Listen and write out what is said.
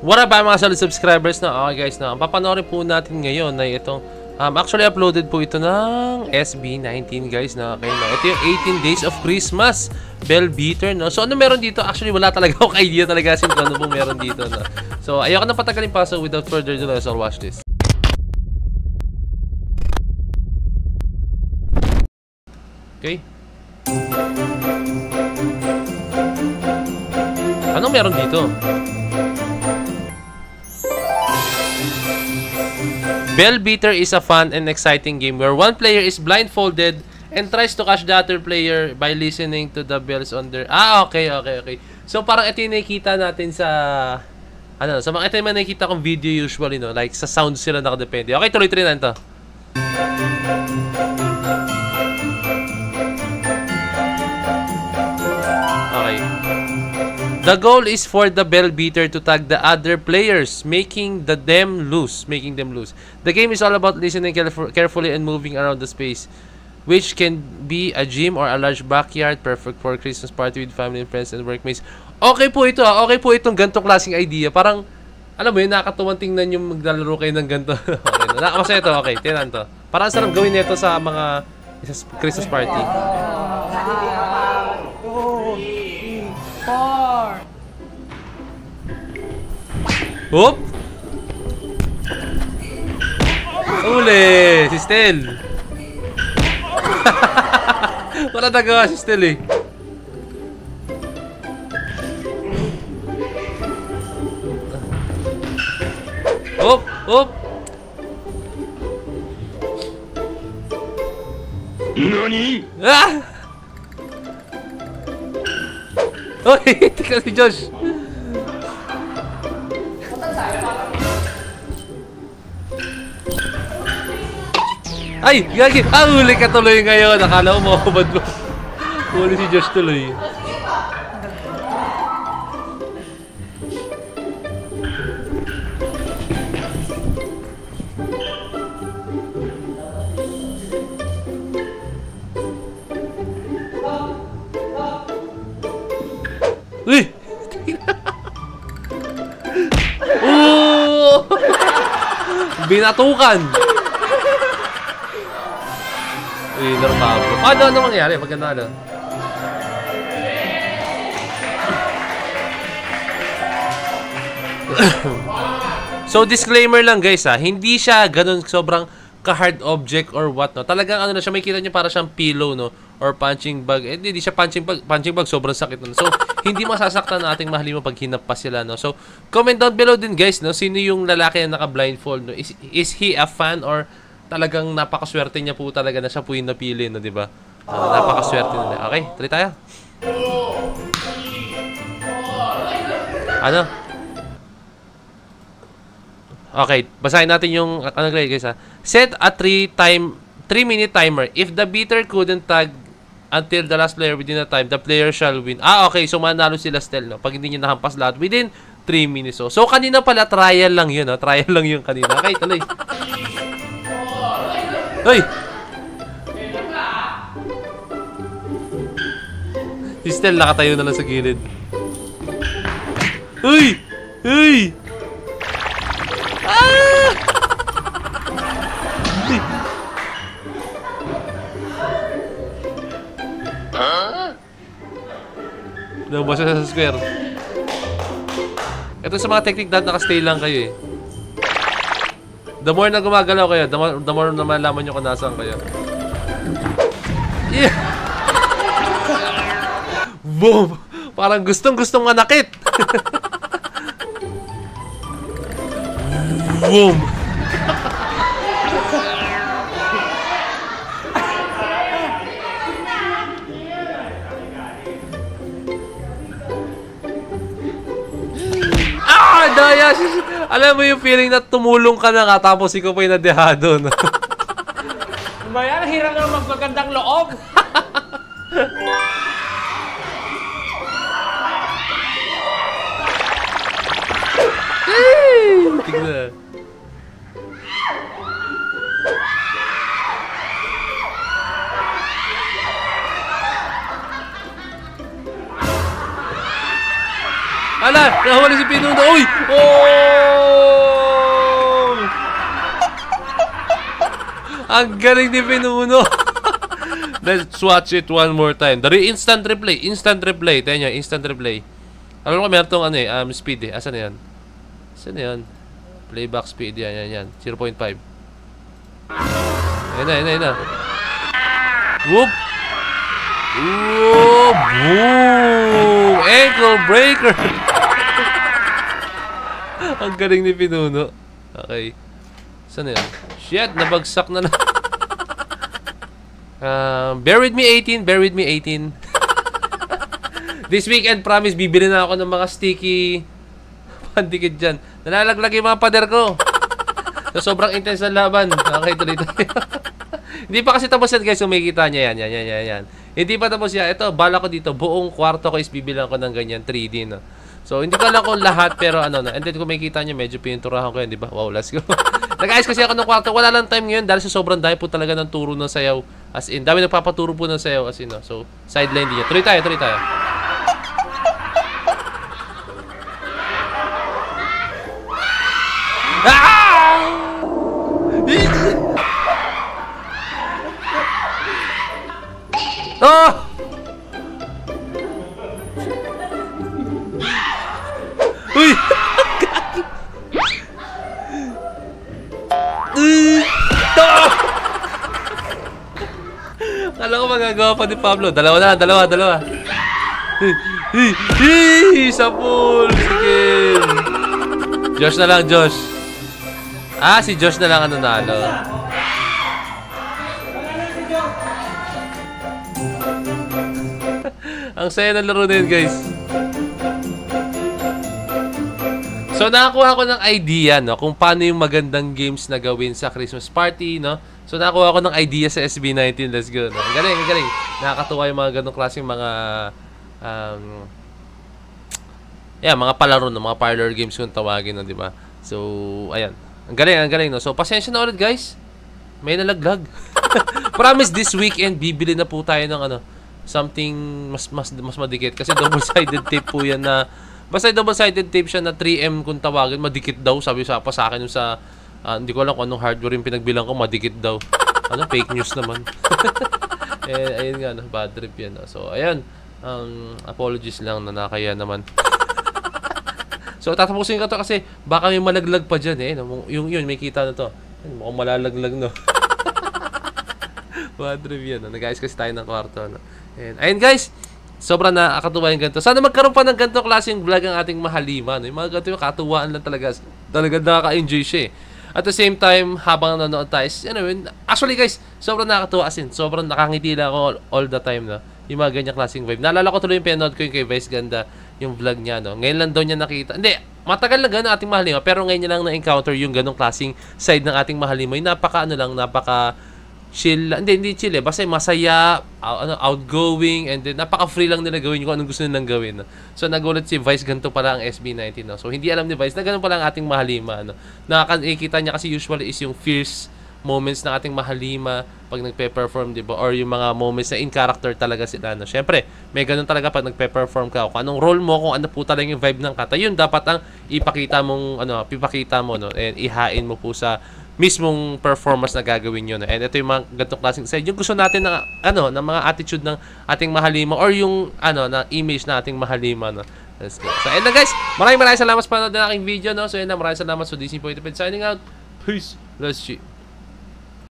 What up mga solid subscribers na? Okay guys, ang papanoorin po natin ngayon ay itong actually uploaded po ito ng SB19 guys na okay, no? Ito yung 18 Days of Christmas Bell Beater, no? So ano meron dito? Actually wala talaga akong idea talaga sin ano po meron dito, no? So ayoko na patagalin pa, so without further ado, let's all watch this. Okay. Anong meron dito? Bell Beater is a fun and exciting game where one player is blindfolded and tries to catch the other player by listening to the bells on their... okay. So parang ito yung nakikita natin sa... ito yung nakikita kong video usually, no? Like sa sound sila nakadepende. Okay, tuloy-tuloy na ito. Okay. The goal is for the bell beater to tag the other players, making them lose. The game is all about listening carefully and moving around the space, which can be a gym or a large backyard, perfect for Christmas party with family and friends and workmates. Okay po ito, okay po itong ganitong klaseng idea. Parang, alam mo yun, nakakatuwang tingnan yung maglalaro kayo ng ganito. Okay, nakakasaya ito, okay, tingnan to. Parang sarap gawin nito sa mga Christmas party. 4. Hop! Uli! Si Stel! Wala nagawa si Stel eh. Hop! Hop! NANI?! Ah! Oy! Tika si Josh! Ay! Gagi! Huli ka tuloy ngayon! Akala mo makakabad mo. Huli si Josh tuloy. Uy! Oh! Binatukan! Uy, normal. Ano mangyari? Maganda na. So, disclaimer lang guys ha. Hindi siya ganun sobrang ka-hard object or what, no? Talagang ano na siya, may kita nyo para siyang pillow, no? Or punching bag. Eh, hindi siya punching bag, sobrang sakit, no? So, hindi masasaktan na ating mahalin mo pag hinap sila, no? So, comment down below din guys, no? Sino yung lalaki na naka-blindfold, no? Is he a fan or talagang napakaswerte niya po talaga na siya po yung napili, no? Diba? Napakaswerte na. Okay, tuloy tayo. Ano? Okay, basahin natin yung ano guys ha. Set a 3-minute timer. If the beater couldn't tag until the last player within the time, the player shall win. Okay, so manalo sila Stel, no? Pag hindi niya nahampas lahat within 3 minutes. So kanina pala trial lang yun, no? Trial lang yung kanina. Okay, tuloy. Hoy! Si Stel nakatayo na lang sa gilid. Uy! Uy! Ah! Lumabas siya sa square. Ito sa mga technique dahil nakastay lang kayo eh. The more na gumagalaw kayo, the more na malaman nyo kung nasaan kayo. Yeah! Boom! Parang gustong-gustong manakit! Boom! Daya! Alam mo yung feeling na tumulong ka na nga tapos ikaw pa yung nadehado, no? Bayan, hirap na magpagandang loob! Tignan. Ala, nahuli si Pin. Pinuno. Uy! Oh! Ang galing ni Pinuno. Let's watch it one more time. Dari instant replay. Instant replay. Tayo nyo, instant replay. Alam ko meron itong speed eh. Asan na yan? Asan na yan? Playback speed. Yan. 0.5. Ayun na. Whoop! Whoop! Boom! Ankle breaker! Ang galing ni Pinuno. Okay. Saan na yan? Shit! Nabagsak na lang. Bear with me 18. Bear with me 18. This weekend, promise, bibili na ako ng mga sticky pandikit dyan. Nalalaglag yung mga pader ko. So, sobrang intense na laban. Okay, tuloy. Hindi pa kasi tapos yan, guys. So, makikita niya yan. Hindi pa tapos yan. Ito, bala ko dito. Buong kwarto ko is bibilang ko ng ganyan 3D, no? So, hindi ko alam kung lahat, pero ano, no? And then, kung makikita niyo, medyo pininturahan ko yan, di ba? Wow, let's go. Nag-ayos kasi ako ng kwarto. Wala lang time ngayon dahil sa sobrang dahil po talaga ng turo ng sayaw. As in, dami nagpapaturo po ng sayaw. As in, no? So, sideline din yan. Tuloy tayo. Ah! Oh! Uy! Kala ko magagawa pa ni Pablo. Dalawa. Sa pool. Sige. Josh na lang, Josh. Si Josh na lang ang nanalo. Ang saya ng laro na yun, guys. So, nakakuha ko ng idea, no? Kung paano yung magandang games na gawin sa Christmas party, no? So, nakakuha ko ng idea sa SB19. Let's go, no? Ang galing. Nakakatuwa yung mga ganong klaseng mga mga palaro, no? Mga parlor games kung tawagin, no? Diba? So, ayan. Ang galing, no? So, pasensya na ulit, guys. May nalaglag. Promise, this weekend, bibili na po tayo ng something mas madikit. Kasi double-sided tape po yan na... Basta double-sided tape siya na 3M kung tawagin. Madikit daw, sabi pa sa akin yung sa... hindi ko alam kung anong hardware yung pinagbilang ko. Madikit daw. Fake news naman. Ayun nga, no? Bad trip yan. No? So, ayan. Apologies lang na nakaya naman. So, tatapusin ko to kasi baka may malaglag pa dyan eh. Yung may kita na to. Mukhang malalaglag, no? Bad trip yan. No? Nag-ayos kasi tayo ng kwarto. No? Ayun, guys. Sobrang nakakatuwa yung ganito. Sana magkaroon pa ng ganito klaseng vlog ang ating mahalima. No? Yung mga ganito yung katuwaan lang talaga. Talaga nakaka-enjoy siya eh. At the same time, habang nanonood tayo, actually guys, sobrang nakakatuwa asin. Sobrang nakangiti lang ako all the time, no? Yung mga ganyang klaseng vibe. Naalala ko tuloy yung pinanood ko yung kay Vice Ganda, yung vlog niya, no? Ngayon lang daw niya nakita. Hindi, matagal na gano'n ating mahalima, pero ngayon niya lang na-encounter yung ganong klaseng side ng ating mahalima. Yung napaka chill, hindi chill eh, basta masaya, outgoing, and then napaka-free lang nila gawin kung anong gusto nilang gawin. No? So, nagulat si Vice, ganito pala ang SB19. No? So, hindi alam ni Vice na ganun pala ang ating mahalima. No? Nakikita niya kasi usually is yung fierce moments ng ating mahalima pag nagpe-perform, di ba? Or yung mga moments na in character talaga sila. No? Siyempre, may ganun talaga pag nagpe-perform ka. Kung anong role mo, kung ano po talaga yung vibe ng kata, yun dapat ang ipakita mo, no? And ihain mo po sa mismong performance na gagawin nyo. No? And ito yung mga ganitong klaseng side. Yung gusto natin ng mga attitude ng ating mahalima or yung na image na ating mahalima. No? Let's go. So, ayun na guys. Maraming salamat sa panonood ng aking video. No? So, ayun na. Maraming salamat. So, Disney Point signing out. Peace. Let's see.